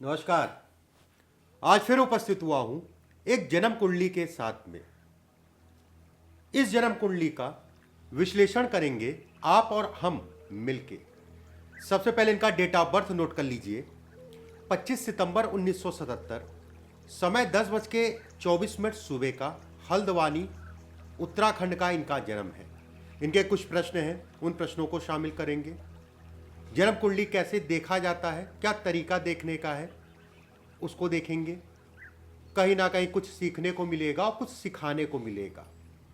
नमस्कार। आज फिर उपस्थित हुआ हूं एक जन्म कुंडली के साथ में। इस जन्म कुंडली का विश्लेषण करेंगे आप और हम मिलके। सबसे पहले इनका डेट ऑफ बर्थ नोट कर लीजिए। 25 सितंबर 1977, समय 10:24 सुबह का, हल्द्वानी उत्तराखंड का इनका जन्म है। इनके कुछ प्रश्न हैं, उन प्रश्नों को शामिल करेंगे। जन्म कुंडली कैसे देखा जाता है, क्या तरीका देखने का है, उसको देखेंगे। कहीं ना कहीं कुछ सीखने को मिलेगा और कुछ सिखाने को मिलेगा।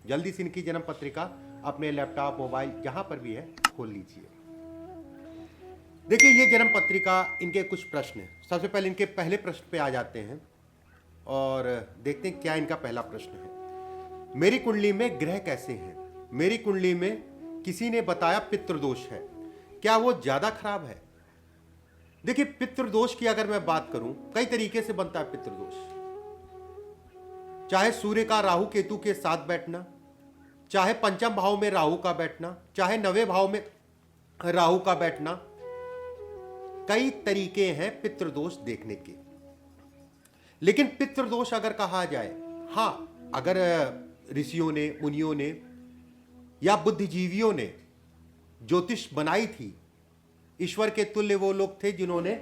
जल्दी से इनकी जन्म पत्रिका अपने लैपटॉप, मोबाइल, जहां पर भी है, खोल लीजिए। देखिए, ये जन्म पत्रिका, इनके कुछ प्रश्न हैं। सबसे पहले इनके पहले प्रश्न पे आ जाते हैं और देखते हैं क्या इनका पहला प्रश्न है। मेरी कुंडली में ग्रह कैसे हैं? मेरी कुंडली में किसी ने बताया पितृदोष है, क्या वो ज्यादा खराब है? देखिए, पितृदोष की अगर मैं बात करूं, कई तरीके से बनता है पितृदोष। चाहे सूर्य का राहु केतु के साथ बैठना, चाहे पंचम भाव में राहु का बैठना, चाहे नवे भाव में राहु का बैठना, कई तरीके हैं पितृदोष देखने के। लेकिन पितृदोष अगर कहा जाए, हां, अगर ऋषियों ने, मुनियों ने या बुद्धिजीवियों ने ज्योतिष बनाई थी, ईश्वर के तुल्य वो लोग थे जिन्होंने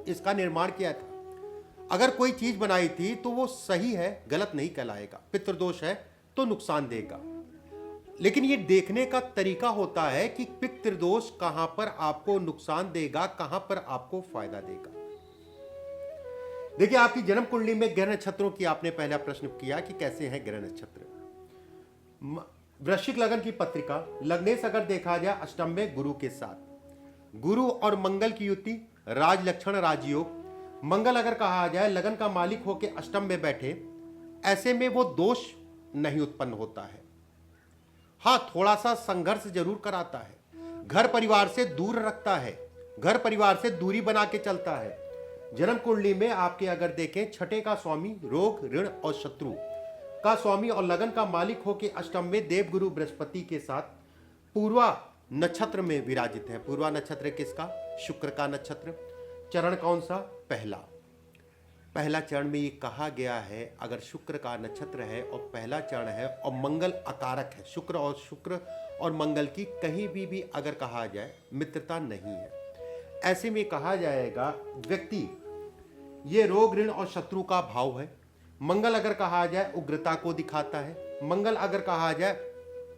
इसका निर्माण किया था। अगर कोई चीज बनाई थी तो वो सही है, गलत नहीं कहलाएगा। पितृदोष है तो नुकसान देगा। लेकिन ये देखने का तरीका होता है कि पितृदोष कहां पर आपको नुकसान देगा, कहां पर आपको फायदा देगा। देखिए, आपकी जन्म कुंडली में ग्रह नक्षत्रों की आपने पहला प्रश्न किया कि कैसे हैं ग्रह नक्षत्र। वृश्चिक लगन की पत्रिका, लग्नेश अगर देखा जाए अष्टम में गुरु के साथ, गुरु और मंगल की युति, राज लक्षण राजयोग। मंगल अगर कहा जाए लगन का मालिक होकर अष्टम में बैठे, ऐसे में वो दोष नहीं उत्पन्न होता है। हां, थोड़ा सा संघर्ष जरूर कराता है, घर परिवार से दूर रखता है, घर परिवार से दूरी बना के चलता है। जन्म कुंडली में आपके अगर देखें, छठे का स्वामी रोग, ऋण और शत्रु का स्वामी और लगन का मालिक होकर अष्टम में देवगुरु बृहस्पति के साथ पूर्वा नक्षत्र में विराजित है। पूर्वा नक्षत्र किसका? शुक्र का नक्षत्र। चरण कौन सा? पहला चरण में ये कहा गया है, अगर शुक्र का नक्षत्र है और पहला चरण है और मंगल अकारक है, शुक्र और मंगल की कहीं भी अगर कहा जाए मित्रता नहीं है, ऐसे में कहा जाएगा व्यक्ति ये रोग, ऋण और शत्रु का भाव है। मंगल अगर कहा जाए उग्रता को दिखाता है। मंगल अगर कहा जाए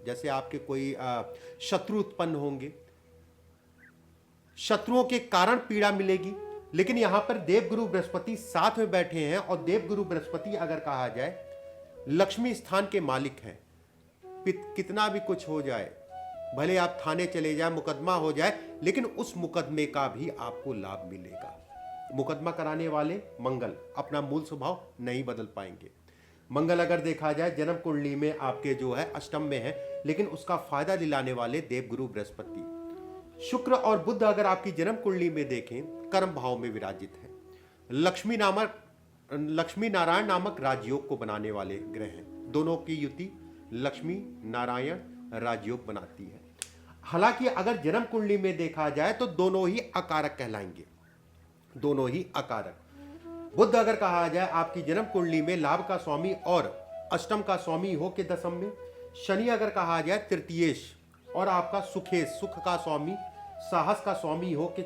जैसे आपके कोई शत्रु उत्पन्न होंगे, शत्रुओं के कारण पीड़ा मिलेगी। लेकिन यहां पर देवगुरु बृहस्पति साथ में बैठे हैं और देवगुरु बृहस्पति अगर कहा जाए लक्ष्मी स्थान के मालिक हैं। कितना भी कुछ हो जाए, भले आप थाने चले जाए, मुकदमा हो जाए, लेकिन उस मुकदमे का भी आपको लाभ मिलेगा। मुकदमा कराने वाले मंगल अपना मूल स्वभाव नहीं बदल पाएंगे। मंगल अगर देखा जाए जन्म कुंडली में आपके जो है अष्टम में है, लेकिन उसका फायदा दिलाने वाले देवगुरु बृहस्पति। शुक्र और बुध अगर आपकी जन्म कुंडली में देखें, कर्म भाव में विराजित है। लक्ष्मी नारायण नामक राजयोग को बनाने वाले ग्रह हैं। दोनों की युति लक्ष्मी नारायण राजयोग बनाती है। हालांकि अगर जन्म कुंडली में देखा जाए तो दोनों ही अकारक कहलाएंगे, दोनों ही अकारक। बुध अगर कहा जाए आपकी जन्म कुंडली में लाभ का स्वामी और अष्टम का स्वामी हो के दशम में। शनि अगर कहा जाए तृतीयेश और आपका सुखेश, सुख का स्वामी, साहस का स्वामी हो के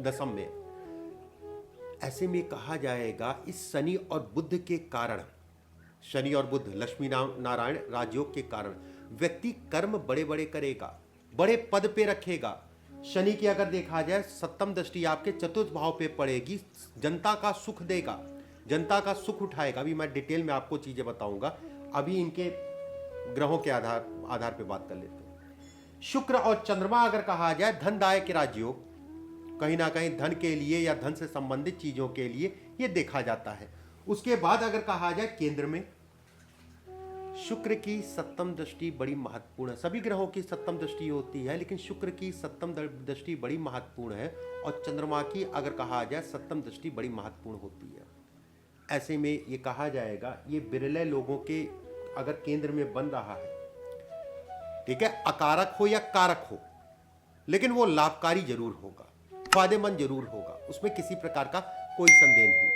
दशम में। ऐसे में कहा जाएगा इस शनि और बुध के कारण, शनि और बुध लक्ष्मी नारायण राजयोग के कारण व्यक्ति कर्म बड़े बड़े करेगा, बड़े पद पे रखेगा। शनि की अगर देखा जाए सप्तम दृष्टि आपके चतुर्थ भाव पे पड़ेगी, जनता का सुख देगा, जनता का सुख उठाएगा। अभी मैं डिटेल में आपको चीजें बताऊंगा, अभी इनके ग्रहों के आधार पे बात कर लेते हैं। शुक्र और चंद्रमा अगर कहा जाए धनदायक राजयोग, कहीं ना कहीं धन के लिए या धन से संबंधित चीजों के लिए यह देखा जाता है। उसके बाद अगर कहा जाए केंद्र में शुक्र की सप्तम दृष्टि बड़ी महत्वपूर्ण है। सभी ग्रहों की सप्तम दृष्टि होती है, लेकिन शुक्र की सप्तम दृष्टि बड़ी महत्वपूर्ण है और चंद्रमा की अगर कहा जाए सप्तम दृष्टि बड़ी महत्वपूर्ण होती है। ऐसे में ये कहा जाएगा ये बिरले लोगों के अगर केंद्र में बन रहा है, ठीक है, अकारक हो या कारक हो, लेकिन वो लाभकारी जरूर होगा। फायदेमंद जरूर होगा, उसमें किसी प्रकार का कोई संदेह नहीं।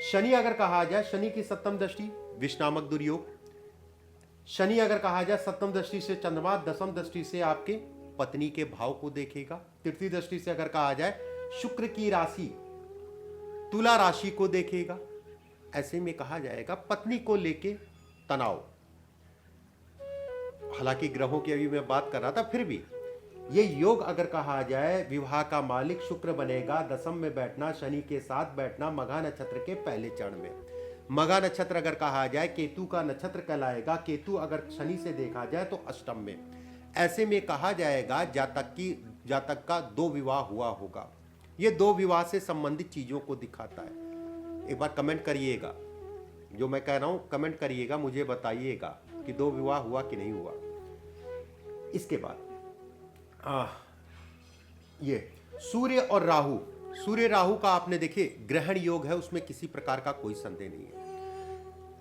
शनि अगर कहा जाए, शनि की सप्तम दृष्टि विष नामक दुर्योग। शनि अगर कहा जाए सप्तम दृष्टि से चंद्रमा, दसम दृष्टि से आपके पत्नी के भाव को देखेगा। तृतीय दृष्टि से अगर कहा जाए शुक्र की राशि तुला राशि को देखेगा। ऐसे में कहा जाएगा पत्नी को लेके तनाव। हालांकि ग्रहों की अभी मैं बात कर रहा था, फिर भी ये योग अगर कहा जाए, विवाह का मालिक शुक्र बनेगा, दसम में बैठना, शनि के साथ बैठना, मघा नक्षत्र के पहले चरण में। मघा नक्षत्र अगर कहा जाए केतु का नक्षत्र कहलाएगा। केतु अगर शनि से देखा जाए तो अष्टम में। ऐसे में कहा जाएगा जातक का 2 विवाह हुआ होगा। ये 2 विवाह से संबंधित चीजों को दिखाता है। एक बार कमेंट करिएगा, जो मैं कह रहा हूं कमेंट करिएगा, मुझे बताइएगा कि 2 विवाह हुआ कि नहीं हुआ। इसके बाद ये सूर्य और राहु, सूर्य राहु का आपने देखे ग्रहण योग है, उसमें किसी प्रकार का कोई संदेह नहीं है।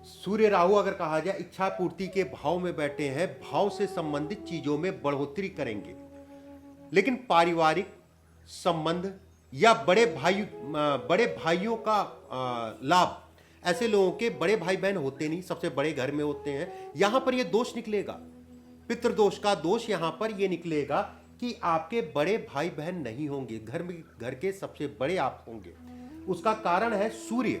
सूर्य राहु अगर कहा जाए इच्छा पूर्ति के भाव में बैठे हैं, भाव से संबंधित चीजों में बढ़ोतरी करेंगे। लेकिन पारिवारिक संबंध या बड़े भाइयों का लाभ, ऐसे लोगों के बड़े भाई बहन होते नहीं, सबसे बड़े घर में होते हैं, यहां पर यह दोष निकलेगा। पितृदोष का दोष यहां पर यह निकलेगा कि आपके बड़े भाई बहन नहीं होंगे, घर के सबसे बड़े आप होंगे। उसका कारण है सूर्य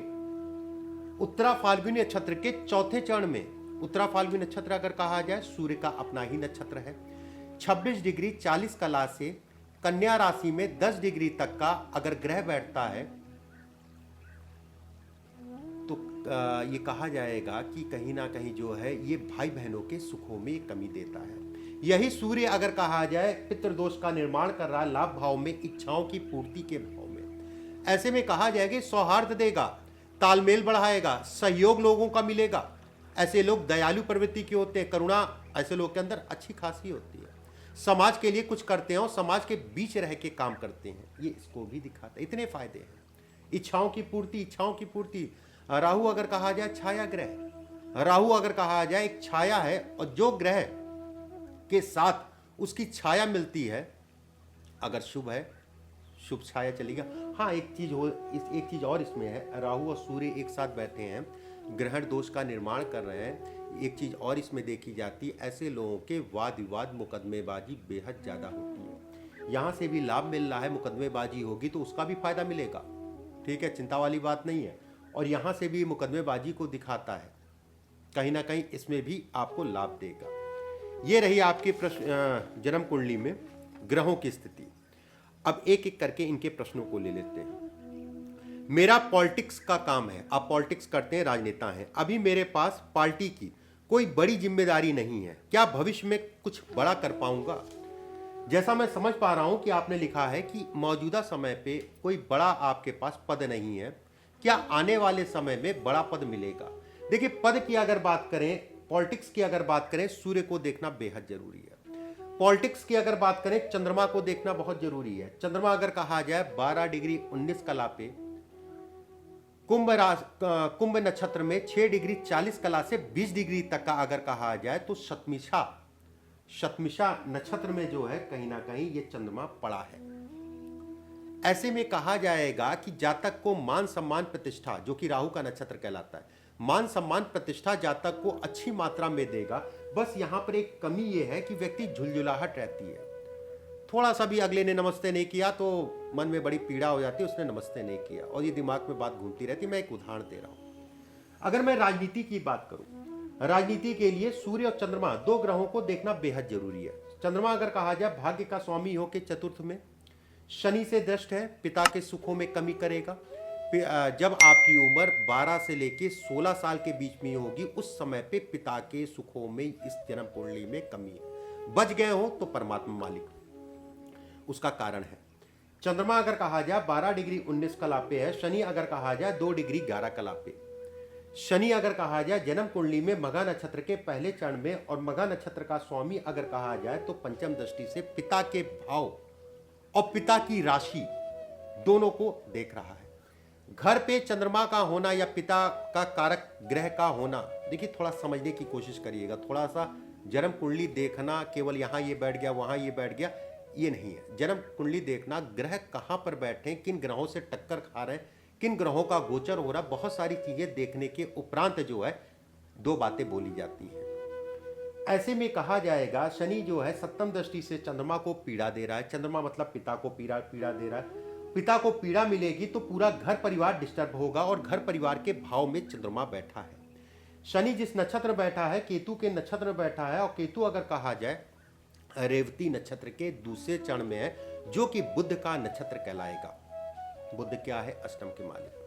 उत्तरा फाल्गुनी नक्षत्र के चौथे चरण में। उत्तरा फाल्गुनी नक्षत्र अगर कहा जाए सूर्य का अपना ही नक्षत्र है। 26 डिग्री 40 कला से कन्या राशि में 10 डिग्री तक का अगर ग्रह बैठता है तो ये कहा जाएगा कि कहीं ना कहीं जो है ये भाई बहनों के सुखों में कमी देता है। यही सूर्य अगर कहा जाए पितृदोष का निर्माण कर रहा है लाभ भाव में, इच्छाओं की पूर्ति के भाव में। ऐसे में कहा जाएगा सौहार्द देगा, तालमेल बढ़ाएगा, सहयोग लोगों का मिलेगा। ऐसे लोग दयालु प्रवृत्ति के होते हैं, करुणा ऐसे लोग के अंदर अच्छी खासी होती है। समाज के लिए कुछ करते हैं और समाज के बीच रह के काम करते हैं, ये इसको भी दिखाता है। इतने फायदे हैं। इच्छाओं की पूर्ति। राहु अगर कहा जाए छाया ग्रह, राहु अगर कहा जाए एक छाया है, और जो ग्रह के साथ उसकी छाया मिलती है अगर शुभ है, शुभ छाया चलेगा। हाँ, एक चीज और इसमें है, राहु और सूर्य एक साथ बैठे हैं, ग्रहण दोष का निर्माण कर रहे हैं। एक चीज और इसमें देखी जाती है, ऐसे लोगों के वाद विवाद मुकदमेबाजी बेहद ज्यादा होती है। यहां से भी लाभ मिल रहा है, मुकदमेबाजी होगी तो उसका भी फायदा मिलेगा, ठीक है, चिंता वाली बात नहीं है। और यहां से भी मुकदमेबाजी को दिखाता है, कहीं ना कहीं इसमें भी आपको लाभ देगा। ये रही आपके प्रश्न जन्म कुंडली में ग्रहों की स्थिति। अब एक एक करके इनके प्रश्नों को ले लेते हैं। मेरा पॉलिटिक्स का काम है, आप पॉलिटिक्स करते हैं, राजनेता हैं। अभी मेरे पास पार्टी की कोई बड़ी जिम्मेदारी नहीं है, क्या भविष्य में कुछ बड़ा कर पाऊंगा? जैसा मैं समझ पा रहा हूं कि आपने लिखा है कि मौजूदा समय पे कोई बड़ा आपके पास पद नहीं है, क्या आने वाले समय में बड़ा पद मिलेगा? देखिए, पद की अगर बात करें, पॉलिटिक्स की अगर बात करें, सूर्य को देखना बेहद जरूरी है। पॉलिटिक्स की अगर बात करें, चंद्रमा को देखना बहुत जरूरी है। चंद्रमा अगर कहा जाए 12 डिग्री 19 कला पे कुंभ नक्षत्र में 6 डिग्री 40 कला से 20 डिग्री तक का अगर कहा जाए तो शतमिषा नक्षत्र में जो है कहीं ना कहीं ये चंद्रमा पड़ा है। ऐसे में कहा जाएगा कि जातक को मान सम्मान प्रतिष्ठा, जो कि राहु का नक्षत्र कहलाता है, मान सम्मान प्रतिष्ठा जातक को अच्छी मात्रा में देगा। बस यहां पर एक कमी यह है कि व्यक्ति झुलझुलाहट रहती है, थोड़ा सा भी अगले ने नमस्ते नहीं किया तो मन में बड़ी पीड़ा हो जाती है, उसने नमस्ते नहीं किया, और ये दिमाग में बात घूमती रहती। मैं एक उदाहरण दे रहा हूं। अगर मैं राजनीति की बात करूं, राजनीति के लिए सूर्य और चंद्रमा 2 ग्रहों को देखना बेहद जरूरी है। चंद्रमा अगर कहा जाए भाग्य का स्वामी होकर चतुर्थ में, शनि से दृष्ट है, पिता के सुखों में कमी करेगा। जब आपकी उम्र 12 से लेके 16 साल के बीच में होगी, उस समय पे पिता के सुखों में इस जन्म कुंडली में कमी है। बच गए हो तो परमात्मा मालिक, उसका कारण है। चंद्रमा अगर कहा जाए 12 डिग्री 19 कला पे है, शनि अगर कहा जाए 2 डिग्री 11 कला पे। शनि अगर कहा जाए जन्म कुंडली में मघा नक्षत्र के पहले चरण में, और मघा नक्षत्र का स्वामी अगर कहा जाए तो पंचम दृष्टि से पिता के भाव और पिता की राशि दोनों को देख रहा है। घर पे चंद्रमा का होना या पिता का कारक ग्रह का होना, देखिए थोड़ा समझने की कोशिश करिएगा। थोड़ा सा जन्म कुंडली देखना, केवल यहाँ ये बैठ गया वहाँ ये बैठ गया, ये नहीं है। जन्म कुंडली देखना, ग्रह कहाँ पर बैठे, किन ग्रहों से टक्कर खा रहे हैं, किन ग्रहों का गोचर हो रहा, बहुत सारी चीजें देखने के उपरांत जो है दो बातें बोली जाती हैं। ऐसे में कहा जाएगा शनि जो है सप्तम दृष्टि से चंद्रमा को पीड़ा दे रहा है। चंद्रमा मतलब पिता को पीड़ा दे रहा है। पिता को पीड़ा मिलेगी तो पूरा घर परिवार डिस्टर्ब होगा, और घर परिवार के भाव में चंद्रमा बैठा है। शनि जिस नक्षत्र में बैठा है, केतु के नक्षत्र में बैठा है, और केतु अगर कहा जाए रेवती नक्षत्र के दूसरे चरण में है, जो कि बुध का नक्षत्र कहलाएगा। बुध क्या है? अष्टम के मालिक।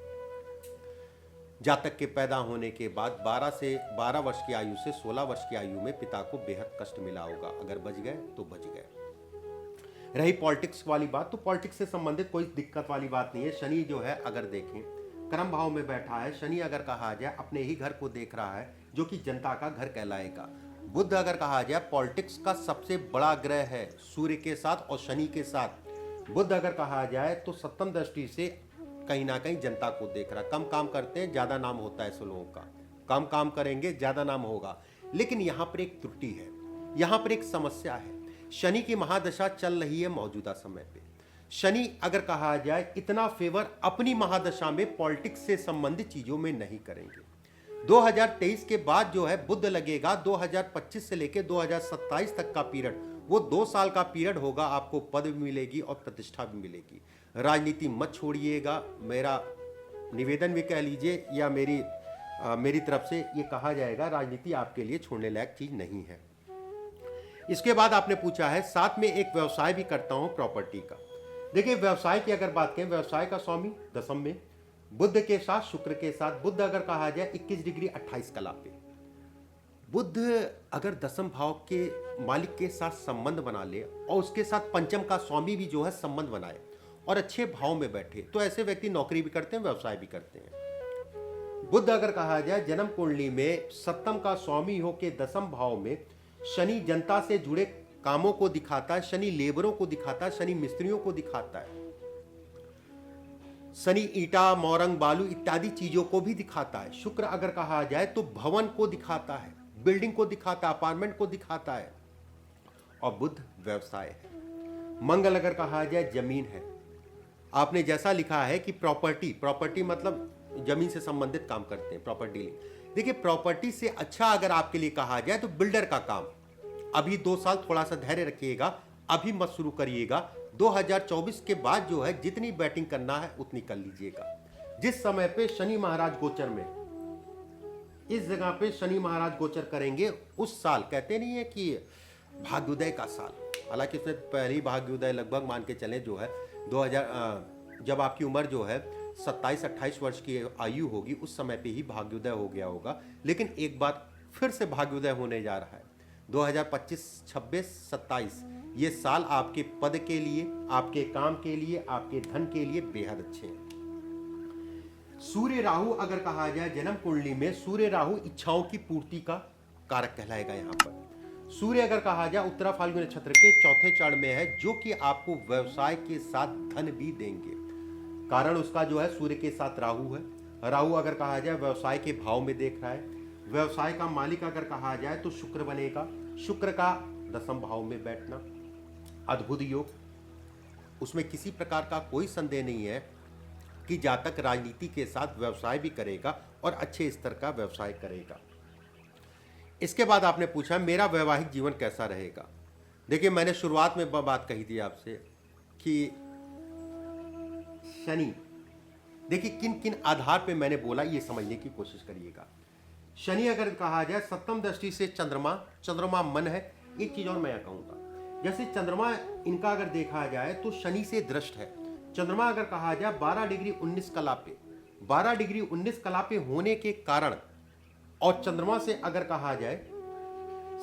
जातक के पैदा होने के बाद 12 वर्ष की आयु से 16 वर्ष की आयु में पिता को बेहद कष्ट मिला होगा। अगर बच गए तो बच गए। रही पॉलिटिक्स वाली बात, तो पॉलिटिक्स से संबंधित कोई दिक्कत वाली बात नहीं है। शनि जो है अगर देखें कर्म भाव में बैठा है, शनि अगर कहा जाए अपने ही घर को देख रहा है, जो कि जनता का घर कहलाएगा। बुध अगर कहा जाए पॉलिटिक्स का सबसे बड़ा ग्रह है सूर्य के साथ और शनि के साथ। बुध अगर कहा जाए तो सप्तम दृष्टि से कहीं ना कहीं जनता को देख रहा। कम काम करते हैं ज्यादा नाम होता है ऐसे लोगों का, कम काम करेंगे ज्यादा नाम होगा। लेकिन यहाँ पर एक त्रुटि है, यहाँ पर एक समस्या है। शनि की महादशा चल रही है मौजूदा समय पे। शनि अगर कहा जाए इतना फेवर अपनी महादशा में पॉलिटिक्स से संबंधित चीजों में नहीं करेंगे। 2023 के बाद जो है बुध लगेगा, 2025 से लेकर 2027 तक का पीरियड, वो 2 साल का पीरियड होगा। आपको पद भी मिलेगी और प्रतिष्ठा भी मिलेगी। राजनीति मत छोड़िएगा, मेरा निवेदन भी कह लीजिए, या मेरी तरफ से ये कहा जाएगा, राजनीति आपके लिए छोड़ने लायक चीज नहीं है। इसके बाद आपने पूछा है साथ में एक व्यवसाय भी करता हूं प्रॉपर्टी का। देखिए व्यवसाय की अगर बात करें, व्यवसाय का स्वामी दशम में बुध के साथ शुक्र के साथ। बुध अगर कहा जाए 21 डिग्री 28 कला पे, बुध अगर दशम भाव के मालिक के साथ संबंध बना ले और उसके साथ पंचम का स्वामी भी जो है संबंध बनाए और अच्छे भाव में बैठे, तो ऐसे व्यक्ति नौकरी भी करते हैं, व्यवसाय भी करते हैं। बुध अगर कहा जाए जन्म कुंडली में सप्तम का स्वामी हो के दशम भाव में, शनि जनता से जुड़े कामों को दिखाता है, शनि लेबरों को दिखाता है, शनि मिस्त्रियों को दिखाता है, शनि ईटा मोरंग बालू इत्यादि चीजों को भी दिखाता है। शुक्र अगर कहा जाए तो भवन को दिखाता है, बिल्डिंग को दिखाता है, अपार्टमेंट को दिखाता है, और बुध व्यवसाय है। मंगल अगर कहा जाए जमीन है। आपने जैसा लिखा है कि प्रॉपर्टी मतलब जमीन से संबंधित काम करते हैं, प्रॉपर्टी। देखिए प्रॉपर्टी से अच्छा अगर आपके लिए कहा जाए तो बिल्डर का काम। अभी 2 साल थोड़ा सा धैर्य रखिएगा, अभी मत शुरू करिएगा। 2024 के बाद जो है जितनी बैटिंग करना है उतनी कर लीजिएगा। जिस समय पे शनि महाराज गोचर में, इस जगह पे शनि महाराज गोचर करेंगे, उस साल कहते नहीं है कि भाग्योदय का साल, हालांकि उसमें पहली भाग्योदय लगभग मान के चले जो है 2000, जब आपकी उम्र जो है 27-28 वर्ष की आयु होगी, उस समय पे ही भाग्योदय हो गया होगा। लेकिन एक बार फिर से भाग्योदय होने जा रहा है। 2025, 26, 27 ये साल आपके पद के लिए, आपके काम के लिए, आपके धन के लिए बेहद अच्छे हैं। सूर्य राहु अगर कहा जाए जन्म कुंडली में, सूर्य राहु इच्छाओं की पूर्ति का कारक कहलाएगा। यहाँ पर सूर्य अगर कहा जाए उत्तरा फाल्गुन नक्षत्र के चौथे चरण में है, जो कि आपको व्यवसाय के साथ धन भी देंगे। कारण उसका जो है सूर्य के साथ राहु है। राहु अगर कहा जाए व्यवसाय के भाव में देख रहा है। व्यवसाय का मालिक अगर कहा जाए तो शुक्र बनेगा। शुक्र का दशम भाव में बैठना अद्भुत योग, उसमें किसी प्रकार का कोई संदेह नहीं है कि जातक राजनीति के साथ व्यवसाय भी करेगा और अच्छे स्तर का व्यवसाय करेगा। इसके बाद आपने पूछा मेरा वैवाहिक जीवन कैसा रहेगा। देखिए मैंने शुरुआत में बात कही थी आपसे कि शनि, देखिए किन किन आधार पे मैंने बोला ये समझने की कोशिश करिएगा। शनि अगर कहा जाए सप्तम दृष्टि से चंद्रमा मन है। एक चीज और मैं कहूंगा, जैसे चंद्रमा इनका अगर देखा जाए तो शनि से दृष्ट है। चंद्रमा अगर कहा जाए 12 डिग्री 19 कला पे, 12 डिग्री 19 कला पे होने के कारण, और चंद्रमा से अगर कहा जाए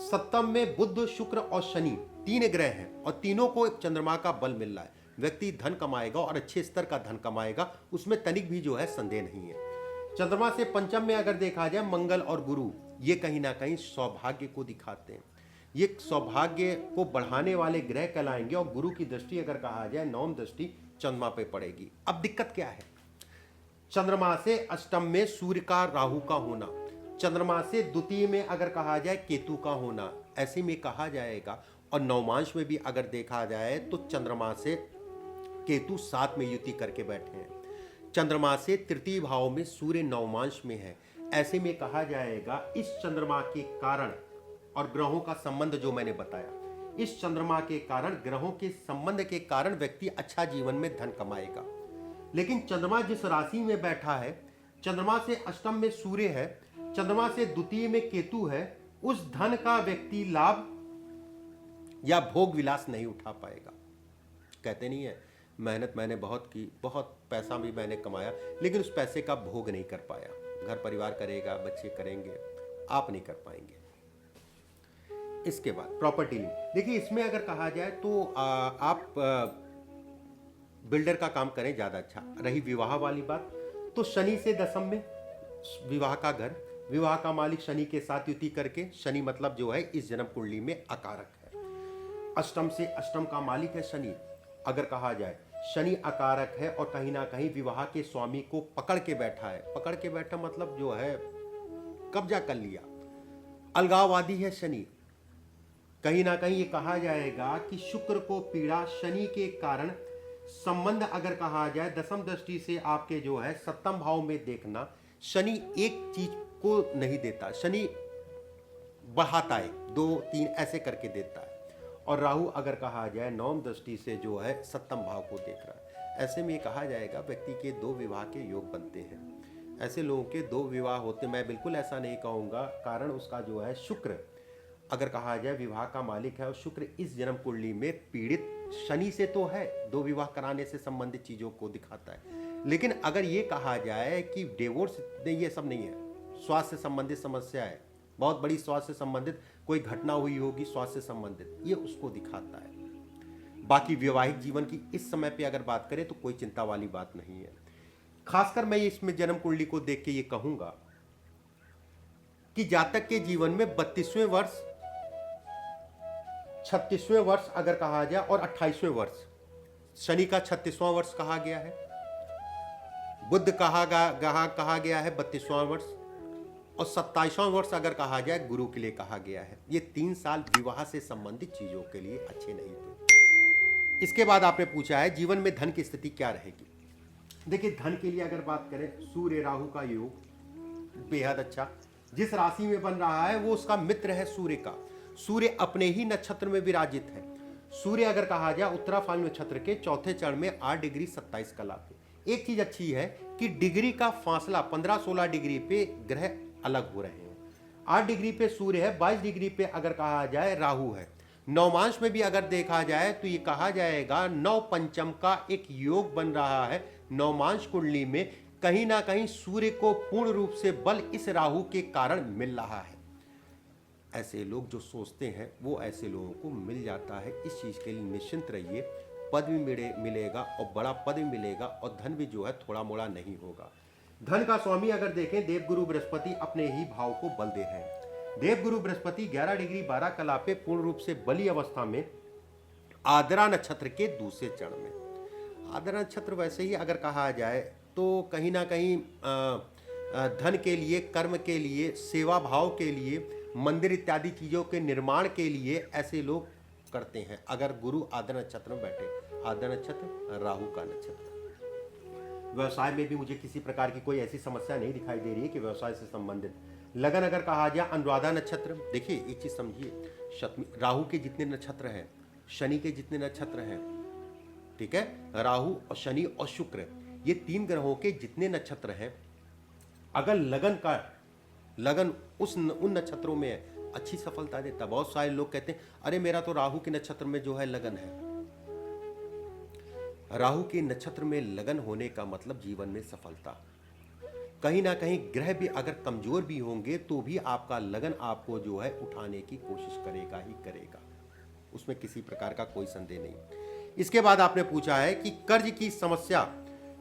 सप्तम में बुध शुक्र और शनि 3 ग्रह हैं और तीनों को चंद्रमा का बल मिल रहा है। व्यक्ति धन कमाएगा और अच्छे स्तर का धन कमाएगा, उसमें तनिक भी जो है संदेह नहीं है। चंद्रमा से पंचम में अगर देखा जाए मंगल और गुरु, ये कहीं ना कहीं सौभाग्य को दिखाते हैं, ये सौभाग्य को बढ़ाने वाले ग्रह कहलाएंगे। और गुरु की दृष्टि अगर कहा जाए नवम दृष्टि चंद्रमा पे पड़ेगी। अब दिक्कत क्या है, चंद्रमा से अष्टम में सूर्य का राहु का होना, चंद्रमा से द्वितीय में अगर कहा जाए केतु का होना, ऐसे में कहा जाएगा और नवमांश में भी अगर देखा जाए तो चंद्रमा से केतु 7 में युति करके बैठे हैं, चंद्रमा से तृतीय भाव में सूर्य नवमांश में है। ऐसे में कहा जाएगा इस चंद्रमा के कारण और ग्रहों का संबंध जो मैंने बताया, इस चंद्रमा के कारण, ग्रहों के संबंध के कारण व्यक्ति अच्छा जीवन में धन कमाएगा। लेकिन चंद्रमा जिस राशि में बैठा है, चंद्रमा से अष्टम में सूर्य है, चंद्रमा से द्वितीय में केतु है, उस धन का व्यक्ति लाभ या भोग विलास नहीं उठा पाएगा। कहते नहीं है मेहनत मैंने बहुत की, बहुत पैसा भी मैंने कमाया, लेकिन उस पैसे का भोग नहीं कर पाया। घर परिवार करेगा, बच्चे करेंगे, आप नहीं कर पाएंगे। इसके बाद प्रॉपर्टी लीव, देखिए इसमें अगर कहा जाए तो आप बिल्डर का काम करें ज़्यादा अच्छा। रही विवाह वाली बात, तो शनि से दशम में विवाह का घर, विवाह का मालिक शनि के साथ युति करके, शनि मतलब जो है इस जन्म कुंडली में अकारक है। अष्टम से अष्टम का मालिक है शनि। अगर कहा जाए शनि अकारक है और कहीं ना कहीं विवाह के स्वामी को पकड़ के बैठा है, पकड़ के बैठा मतलब जो है कब्जा कर लिया, अलगाववादी है शनि। कहीं ना कहीं ये कहा जाएगा कि शुक्र को पीड़ा शनि के कारण संबंध अगर कहा जाए दशम दृष्टि से आपके जो है सप्तम भाव में देखना, शनि एक चीज को नहीं देता, शनि बढ़ाता है, 2-3 ऐसे करके देता है। और राहु अगर कहा जाए नवम दृष्टि से जो है सप्तम भाव को देख रहा है। ऐसे में कहा जाएगा व्यक्ति के 2 विवाह के योग बनते हैं। ऐसे लोगों के 2 विवाह होते, मैं बिल्कुल ऐसा नहीं कहूँगा, कारण उसका जो है शुक्र अगर कहा जाए विवाह का मालिक है और शुक्र इस जन्म कुंडली में पीड़ित शनि से तो है, 2 विवाह कराने से संबंधित चीज़ों को दिखाता है। लेकिन अगर ये कहा जाए कि डिवोर्स नहीं, ये सब नहीं है, स्वास्थ्य से संबंधित समस्या है, बहुत बड़ी स्वास्थ्य से संबंधित कोई घटना हुई होगी स्वास्थ्य से संबंधित, ये उसको दिखाता है। बाकी वैवाहिक जीवन की इस समय पे अगर बात करें तो कोई चिंता वाली बात नहीं है। खासकर मैं इसमें जन्म कुंडली को देख के ये कहूंगा कि जातक के जीवन में 32वें वर्ष, 36वें वर्ष अगर कहा जाए और 28वें वर्ष, शनि का 36वां वर्ष कहा गया है, बुध कहा गया है 32वां वर्ष, और 27वां वर्ष अगर कहा जाए गुरु के लिए कहा गया है। ये 3 साल विवाह से संबंधित चीजों के लिए अच्छे नहीं थे। इसके बाद आपने पूछा है जीवन में धन की स्थिति क्या रहेगी। देखिए धन के लिए अगर बात करें, सूर्य राहु का योग बेहद अच्छा, जिस राशि में बन रहा है वो उसका मित्र है सूर्य का। सूर्य अपने ही नक्षत्र में विराजित है। सूर्य अगर कहा जाए उत्तरा फाल्गुन नक्षत्र के चौथे चरण में 8 डिग्री 27 कला पे। एक चीज अच्छी है कि डिग्री का फासला 15-16 डिग्री पे ग्रह अलग हो रहे हैं। 8 डिग्री पे सूर्य है, 22 डिग्री पे अगर कहा जाए राहु है। नवमांश में भी अगर देखा जाए तो ये कहा जाएगा नव पंचम का एक योग बन रहा है नवमांश कुंडली में। कहीं ना कहीं सूर्य को पूर्ण रूप से बल इस राहु के कारण मिल रहा है। ऐसे लोग जो सोचते हैं वो ऐसे लोगों को मिल जाता है। इस चीज के लिए निश्चिंत रहिए, पद भी मिलेगा और बड़ा पद भी मिलेगा और धन भी जो है थोड़ा मोड़ा नहीं होगा। धन का स्वामी अगर देखें देवगुरु बृहस्पति अपने ही भाव को बल दे हैं। देवगुरु बृहस्पति 11 डिग्री 12 कला पे पूर्ण रूप से बली अवस्था में आद्रा नक्षत्र के दूसरे चरण में। आद्रा नक्षत्र वैसे ही अगर कहा जाए तो कहीं ना कहीं धन के लिए, कर्म के लिए, सेवा भाव के लिए, मंदिर इत्यादि चीजों के निर्माण के लिए ऐसे लोग करते हैं अगर गुरु आद्रा नक्षत्र में बैठे। आद्रा नक्षत्र राहु का नक्षत्र। व्यवसाय में भी मुझे किसी प्रकार की कोई ऐसी समस्या नहीं दिखाई दे रही है कि व्यवसाय से संबंधित। लगन अगर कहा जाए अनुराधा नक्षत्र, देखिए एक चीज समझिए, राहु के जितने नक्षत्र हैं, शनि के जितने नक्षत्र हैं, ठीक है, राहु और शनि और शुक्र, ये 3 ग्रहों के जितने नक्षत्र हैं, अगर लगन उन नक्षत्रों में है, अच्छी सफलता देता। बहुत सारे लोग कहते हैं अरे मेरा तो राहु के नक्षत्र में जो है लगन है। राहु के नक्षत्र में लगन होने का मतलब जीवन में सफलता। कहीं ना कहीं ग्रह भी अगर कमजोर भी होंगे तो भी आपका लगन आपको जो है उठाने की कोशिश करेगा ही करेगा, उसमें किसी प्रकार का कोई संदेह नहीं। इसके बाद आपने पूछा है कि कर्ज की समस्या,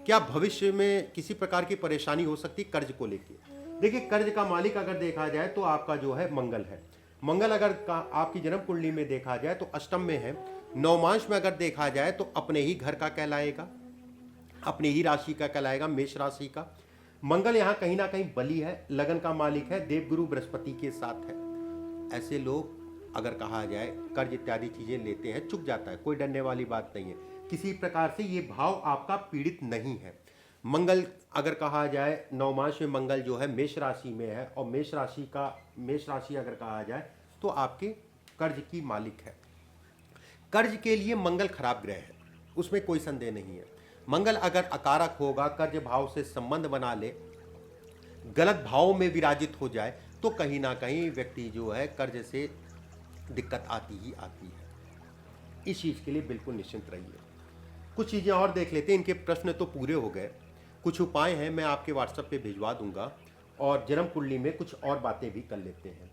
क्या भविष्य में किसी प्रकार की परेशानी हो सकती कर्ज को लेकर। देखिए कर्ज का मालिक अगर देखा जाए तो आपका जो है मंगल है। मंगल अगर आपकी जन्म कुंडली में देखा जाए तो अष्टम में है। नवमांश में अगर देखा जाए तो अपने ही घर का कहलाएगा, अपनी ही राशि का कहलाएगा, मेष राशि का। मंगल यहाँ कहीं ना कहीं बली है, लगन का मालिक है, देवगुरु बृहस्पति के साथ है। ऐसे लोग अगर कहा जाए कर्ज इत्यादि चीजें लेते हैं चुक जाता है, कोई डरने वाली बात नहीं है। किसी प्रकार से ये भाव आपका पीड़ित नहीं है। मंगल अगर कहा जाए नवमांश में मंगल जो है मेष राशि में है, और मेष राशि अगर कहा जाए तो आपके कर्ज की मालिक है। कर्ज के लिए मंगल खराब ग्रह है, उसमें कोई संदेह नहीं है। मंगल अगर अकारक होगा, कर्ज भाव से संबंध बना ले, गलत भाव में विराजित हो जाए, तो कहीं ना कहीं व्यक्ति जो है कर्ज से दिक्कत आती ही आती है। इस चीज के लिए बिल्कुल निश्चिंत रहिए। कुछ चीजें और देख लेते हैं, इनके प्रश्न तो पूरे हो गए, कुछ उपाय हैं मैं आपके व्हाट्सएप पे भिजवा दूंगा, और जन्म कुंडली में कुछ और बातें भी कर लेते हैं।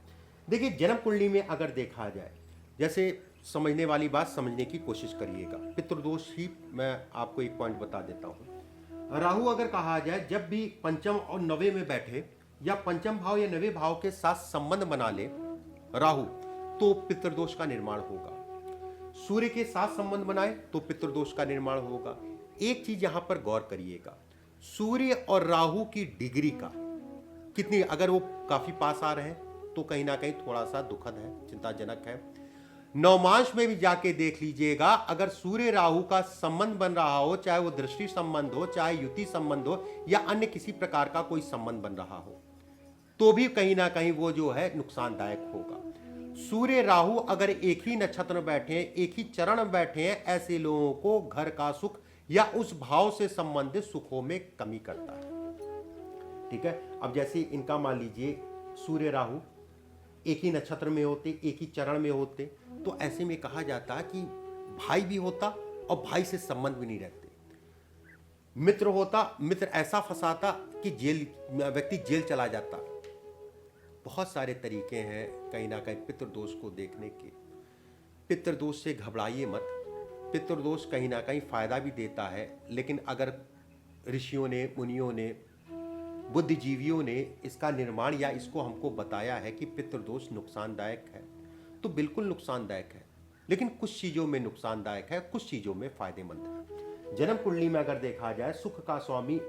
देखिए जन्म कुंडली में अगर देखा जाए, जैसे समझने वाली बात समझने की कोशिश करिएगा। पितृदोष ही मैं आपको एक पॉइंट बता देता हूँ। राहु अगर कहा जाए जब भी पंचम और नवे में बैठे, या पंचम भाव या नवे भाव के साथ संबंध बना ले राहु, तो पितृदोष का निर्माण होगा। सूर्य के साथ संबंध बनाए तो पितृदोष का निर्माण होगा। एक चीज यहां पर गौर करिएगा, सूर्य और राहु की डिग्री का कितनी, अगर वो काफी पास आ रहे हैं तो कहीं ना कहीं थोड़ा सा दुखद है, चिंताजनक है। नवमांश में भी जाके देख लीजिएगा, अगर सूर्य राहु का संबंध बन रहा हो, चाहे वो दृष्टि संबंध हो, चाहे युति संबंध हो, या अन्य किसी प्रकार का कोई संबंध बन रहा हो, तो भी कहीं ना कहीं वो जो है नुकसानदायक होगा। सूर्य राहु अगर एक ही नक्षत्र में बैठे हैं, एक ही चरण में बैठे हैं, ऐसे लोगों को घर का सुख या उस भाव से संबंधित सुखों में कमी करता है। ठीक है, अब जैसे इनका मान लीजिए सूर्य राहु एक ही नक्षत्र में होते, एक ही चरण में होते, तो ऐसे में कहा जाता कि भाई भी होता और भाई से संबंध भी नहीं रहते। मित्र होता, मित्र ऐसा फंसाता कि व्यक्ति जेल चला जाता। बहुत सारे तरीके हैं कहीं ना कहीं पितृदोष को देखने के। पितृदोष से घबराइए मत, पितृदोष कहीं ना कहीं फायदा भी देता है, लेकिन अगर ऋषियों ने, मुनियों ने, बुद्धिजीवियों ने इसका निर्माण या इसको हमको बताया है कि पितृदोष नुकसानदायक है, तो बिल्कुल नुकसानदायक है, लेकिन कुछ चीजों में नुकसानदायक है, कुछ चीजों में फायदेमंद है। जन्म कुंडली में अगर देखा जाए, सुख का स्वामी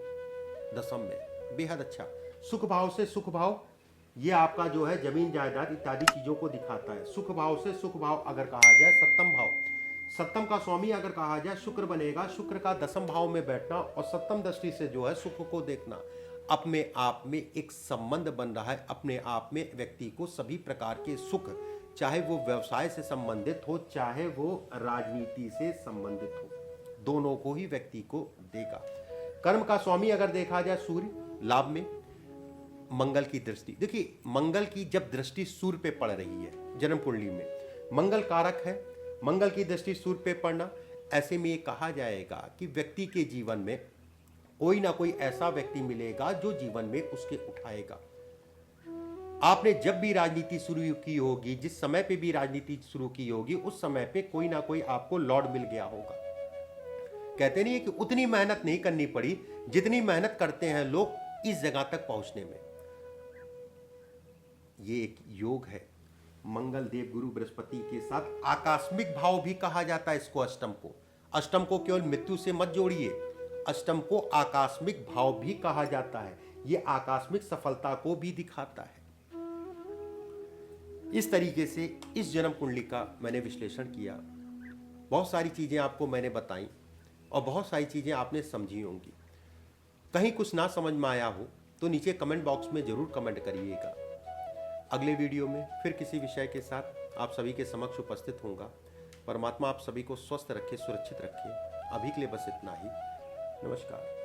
दशम में, बेहद अच्छा सुख भाव से सुख भाव, ये आपका जो है जमीन जायदाद इत्यादि चीजों को दिखाता है। सुख भाव से सुख भाव अगर कहा जाए, सप्तम भाव, सप्तम का स्वामी अगर कहा जाए शुक्र बनेगा। शुक्र का दशम भाव में बैठना और सप्तम दृष्टि से जो है सुख को देखना, अपने आप में एक संबंध बन रहा है। अपने आप में व्यक्ति को सभी प्रकार के सुख, चाहे वो व्यवसाय से संबंधित हो, चाहे वो राजनीति से संबंधित हो, दोनों को ही व्यक्ति को देगा। कर्म का स्वामी अगर देखा जाए सूर्य, लाभ में मंगल की दृष्टि, देखिए मंगल की जब दृष्टि सूर्य पे पड़ रही है जन्म कुंडली में, मंगल कारक है, मंगल की दृष्टि सूर्य पे पड़ना, ऐसे में ये कहा जाएगा कि व्यक्ति के जीवन में कोई ना कोई ऐसा व्यक्ति मिलेगा जो जीवन में उसके उठाएगा। आपने जब भी राजनीति शुरू की होगी, जिस समय पे भी राजनीति शुरू की होगी, उस समय पे कोई ना कोई आपको लॉर्ड मिल गया होगा। कहते नहीं है कि उतनी मेहनत नहीं करनी पड़ी जितनी मेहनत करते हैं लोग इस जगह तक पहुंचने में। ये एक योग है, मंगल देव गुरु बृहस्पति के साथ आकस्मिक भाव भी कहा जाता है इसको। अष्टम को केवल मृत्यु से मत जोड़िए, अष्टम को आकस्मिक भाव भी कहा जाता है। ये आकस्मिक सफलता को भी दिखाता है। इस तरीके से इस जन्म कुंडली का मैंने विश्लेषण किया, बहुत सारी चीजें आपको मैंने बताई और बहुत सारी चीजें आपने समझी होंगी। कहीं कुछ ना समझ में आया हो तो नीचे कमेंट बॉक्स में जरूर कमेंट करिएगा। अगले वीडियो में फिर किसी विषय के साथ आप सभी के समक्ष उपस्थित होऊंगा। परमात्मा आप सभी को स्वस्थ रखे, सुरक्षित रखे। अभी के लिए बस इतना ही। नमस्कार।